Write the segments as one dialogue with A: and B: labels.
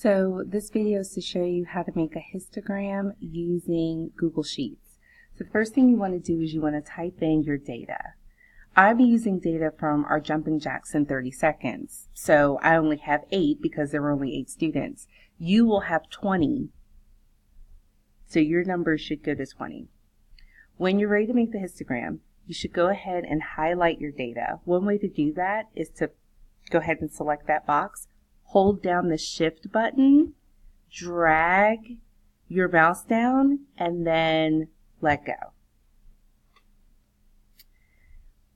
A: So this video is to show you how to make a histogram using Google Sheets. So the first thing you want to do is you want to type in your data. I'll be using data from our jumping jacks in 30 seconds. So I only have 8 because there were only 8 students. You will have 20. So your numbers should go to 20. When you're ready to make the histogram, you should go ahead and highlight your data. One way to do that is to go ahead and select that box, hold down the shift button, drag your mouse down, and then let go.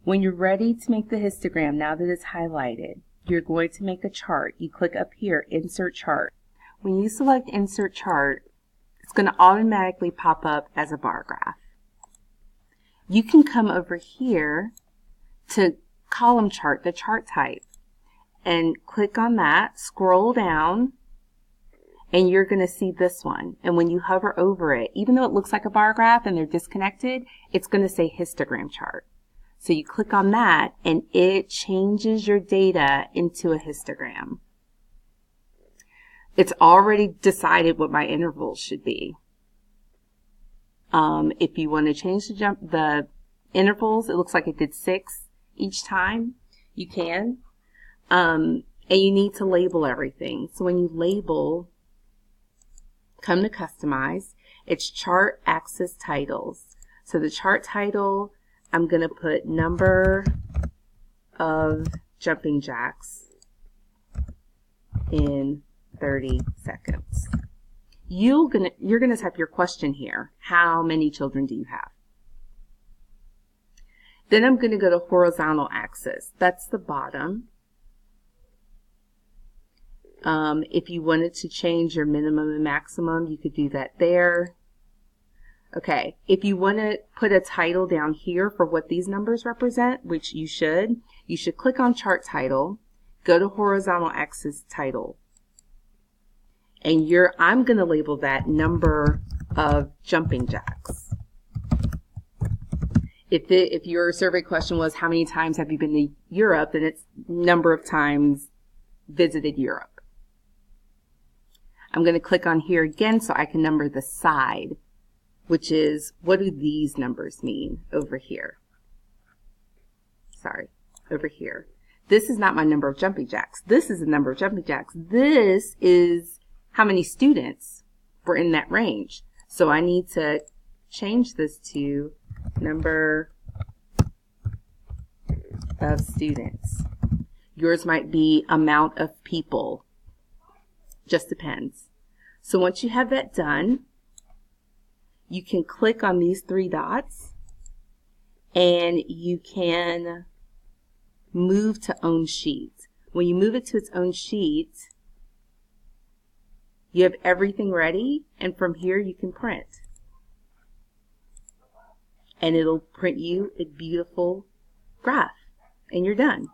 A: When you're ready to make the histogram, now that it's highlighted, you're going to make a chart. You click up here, Insert Chart. When you select Insert Chart, it's going to automatically pop up as a bar graph. You can come over here to Column Chart, the chart type, and click on that, scroll down, and you're going to see this one. And when you hover over it, even though it looks like a bar graph and they're disconnected, it's going to say histogram chart. So you click on that and it changes your data into a histogram. It's already decided what my intervals should be. If you want to change the intervals, it looks like it did 6 each time. You can. And you need to label everything. So when you label, come to Customize. It's Chart Axis Titles. So the chart title, I'm going to put number of jumping jacks in 30 seconds. You're gonna type your question here. How many children do you have? Then I'm going to go to horizontal axis. That's the bottom. If you wanted to change your minimum and maximum, you could do that there. Okay, if you want to put a title down here for what these numbers represent, which you should click on Chart Title, go to Horizontal Axis Title, and I'm going to label that number of jumping jacks. If your survey question was how many times have you been to Europe, then it's number of times visited Europe. I'm going to click on here again so I can number the side, which is, what do these numbers mean over here? Sorry, over here. This is not my number of jumping jacks. This is the number of jumping jacks. This is how many students were in that range. So I need to change this to number of students. Yours might be amount of people. Just depends. So once you have that done, you can click on these 3 dots and you can move to Own Sheet. When you move it to its own sheet, you have everything ready, and from here you can print. And it'll print you a beautiful graph, and you're done.